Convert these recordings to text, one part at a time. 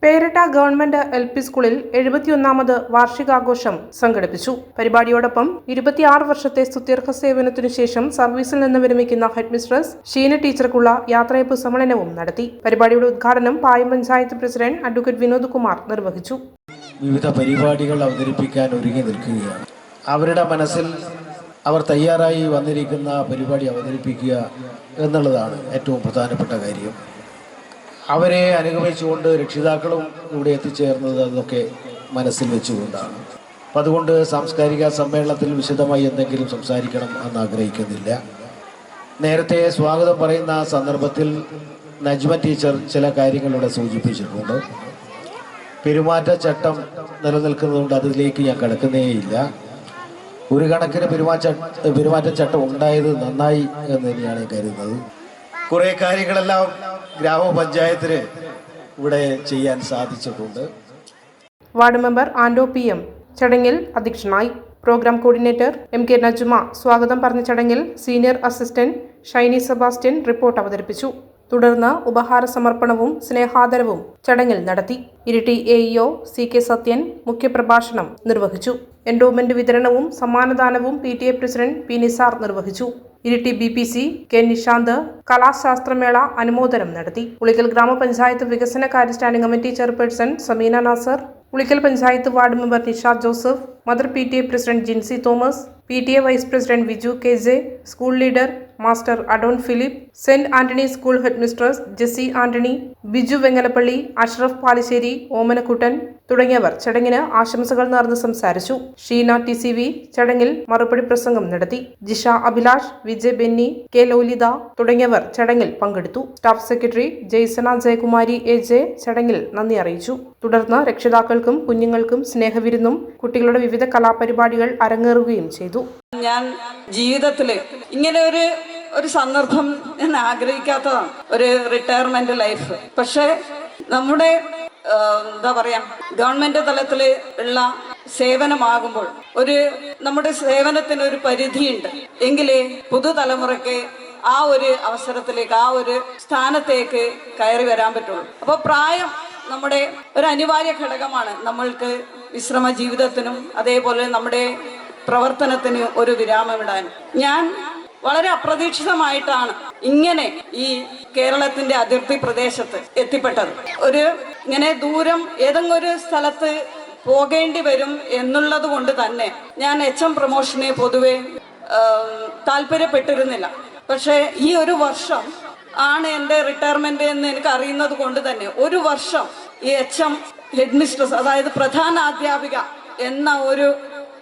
Peratta government LP സ്കൂളിൽ 71ാമത് വാർഷികാഘോഷം സംഘടിപ്പിച്ചു. പരിപാടിയോടൊപ്പം 26 വർഷത്തെ സുദീർഘ സേവനത്തിനു ശേഷം സർവീസിൽ നിന്ന് വിരമിക്കുന്ന ഹെഡ്മിസ്ട്രസ് ഷീന ടീച്ചർക്കുള്ള യാത്രയപ്പ് സമ്മേളനവും നടത്തി. പരിപാടിയുടെ ഉദ്ഘാടനം പായം പഞ്ചായത്ത് പ്രസിഡന്റ് അഡ്വക്കേറ്റ് വിനോദ് കുമാർ നിർവഹിച്ചു. വിവിധ പരിപാടികൾ അവതരിപ്പിക്കാൻ ഒരുങ്ങി നിൽക്കുകയാണ്. അവരുടെ മനസ്സിൽ അവർ തയ്യാറായി വന്നിരിക്കുന്ന പരിപാടി അവതരിപ്പിക്കുക എന്നുള്ളതാണ് ഏറ്റവും പ്രധാനപ്പെട്ട കാര്യം. അവരെ അനുഗമിച്ചുകൊണ്ട് രക്ഷിതാക്കളും ഇവിടെ എത്തിച്ചേർന്നത് അതൊക്കെ മനസ്സിൽ വെച്ചുകൊണ്ടാണ്. അപ്പം അതുകൊണ്ട് സാംസ്കാരിക സമ്മേളനത്തിൽ വിശദമായി എന്തെങ്കിലും സംസാരിക്കണം എന്ന് ആഗ്രഹിക്കുന്നില്ല. നേരത്തെ സ്വാഗതം പറയുന്ന സന്ദർഭത്തിൽ നജ്മ ടീച്ചർ ചില കാര്യങ്ങളിവിടെ സൂചിപ്പിച്ചിട്ടുണ്ട്. പെരുമാറ്റച്ചട്ടം നിലനിൽക്കുന്നതുകൊണ്ട് അതിലേക്ക് ഞാൻ കടക്കുന്നേയില്ല. ഒരു കണക്കിന് പെരുമാറ്റച്ചട്ടം ഉണ്ടായത് നന്നായി എന്ന് തന്നെയാണ് കരുതുന്നത്. കുറേ കാര്യങ്ങളെല്ലാം ഗ്രാമപഞ്ചായത്തിന് ഇവിടെ ചെയ്യാൻ സാധിച്ചിട്ടുണ്ട്. വാർഡ് മെമ്പർ ആൻഡോ PM ചടങ്ങിൽ അധ്യക്ഷനായി. പ്രോഗ്രാം കോർഡിനേറ്റർ MK നജ്മ സ്വാഗതം പറഞ്ഞ ചടങ്ങിൽ senior assistant Shiny Sebastian report അവതരിപ്പിച്ചു. തുടർന്ന് ഉപഹാര സമർപ്പണവും സ്നേഹാദരവും ചടങ്ങിൽ നടത്തി. ഇരിട്ടി AEO CK സത്യൻ മുഖ്യപ്രഭാഷണം നിർവഹിച്ചു. എൻഡോമെന്റ് വിതരണവും സമ്മാനദാനവും PTA പ്രസിഡന്റ് P നിസാർ നിർവഹിച്ചു. ഇരിട്ടി BPC K നിഷാന്ത് കലാശാസ്ത്രമേള അനുമോദനം നടത്തി. ഉളിക്കൽ ഗ്രാമപഞ്ചായത്ത് വികസനകാര്യ standing committee chairperson Sameena Nasar, Ulikkal panchayat ward member Nishad Joseph, mother PTA president Jinsy Thomas, PTA vice president Viju KJ, school leader master Adon Philip, saint Antony school headmistress Jessy Antony, Biju Vengalappally, Ashraf Palissery, Omanakuttan തുടങ്ങിയവർ ചടങ്ങിന് ആശംസകൾ നേർന്ന് സംസാരിച്ചു. ഷീന TCV ചടങ്ങിൽ മറുപടി പ്രസംഗം നടത്തി. ജിഷ അഭിലാഷ്, വിജയ് ബെന്നി, K ലൗലിത തുടങ്ങിയവർ ചടങ്ങിൽ പങ്കെടുത്തു. സ്റ്റാഫ് സെക്രട്ടറി ജയ്സന ജയകുമാരി AJ ചടങ്ങിൽ നന്ദി അറിയിച്ചു. തുടർന്ന് രക്ഷിതാക്കൾക്കും കുഞ്ഞുങ്ങൾക്കും സ്നേഹവിരുന്നും കുട്ടികളുടെ വിവിധ കലാപരിപാടികൾ അരങ്ങേറുകയും ചെയ്തു. ഞാൻ ജീവിതത്തില് ഇങ്ങനെ ഒരു സന്ദർഭം ഞാൻ ആഗ്രഹിക്കാത്തതാണ്, ഒരു റിട്ടയർമെന്റ് ലൈഫ്. പക്ഷെ നമ്മുടെ എന്താ പറയാ, ഗവൺമെന്റ് തലത്തില് ഉള്ള സേവനമാകുമ്പോൾ നമ്മുടെ സേവനത്തിന് ഒരു പരിധിയുണ്ട്. എങ്കിലേ പുതുതലമുറയ്ക്ക് ആ ഒരു അവസരത്തിലേക്ക്, ആ ഒരു സ്ഥാനത്തേക്ക് കയറി വരാൻ പറ്റുള്ളൂ. അപ്പോൾ പ്രായം നമ്മുടെ ഒരു അനിവാര്യ ഘടകമാണ് നമ്മൾക്ക് വിശ്രമ ജീവിതത്തിനും അതേപോലെ നമ്മുടെ പ്രവർത്തനത്തിന് ഒരു വിരാമമിടാൻ. ഞാൻ വളരെ അപ്രതീക്ഷിതമായിട്ടാണ് ഇങ്ങനെ ഈ കേരളത്തിന്റെ അതിർത്തി പ്രദേശത്ത് എത്തിപ്പെട്ടത്. ഇങ്ങനെ ദൂരം ഏതെങ്കിലും ഒരു സ്ഥലത്ത് പോകേണ്ടി വരും എന്നുള്ളത് കൊണ്ട് തന്നെ ഞാൻ HM പ്രൊമോഷനെ പൊതുവെ താല്പര്യപ്പെട്ടിരുന്നില്ല. പക്ഷേ ഈ ഒരു വർഷം ആണ് എൻ്റെ റിട്ടയർമെന്റ് എന്ന് എനിക്ക് അറിയുന്നത് കൊണ്ട് തന്നെ ഒരു വർഷം ഈ HM ഹെഡ്മിസ്ട്രസ്, അതായത് പ്രധാന അധ്യാപിക എന്ന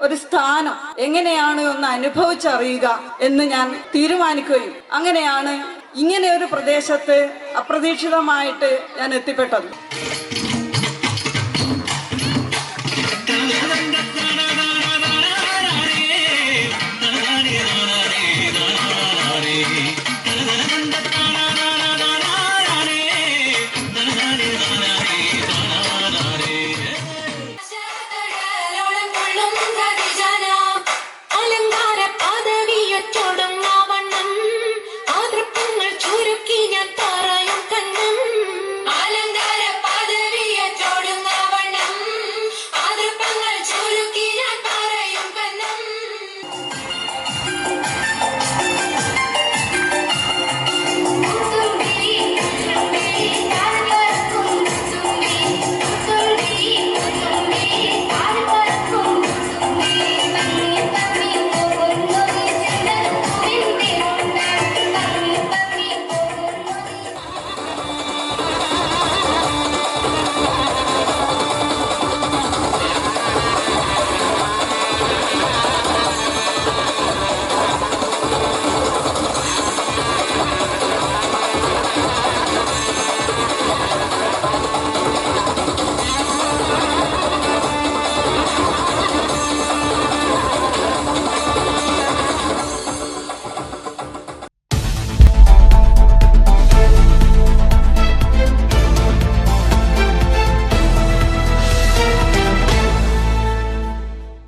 ഒരു സ്ഥാനം എങ്ങനെയാണ് ഒന്ന് അനുഭവിച്ചറിയുക എന്ന് ഞാൻ തീരുമാനിക്കുകയും അങ്ങനെയാണ് ഇങ്ങനെ ഒരു പ്രദേശത്ത് അപ്രതീക്ഷിതമായിട്ട് ഞാൻ എത്തിപ്പെട്ടത്.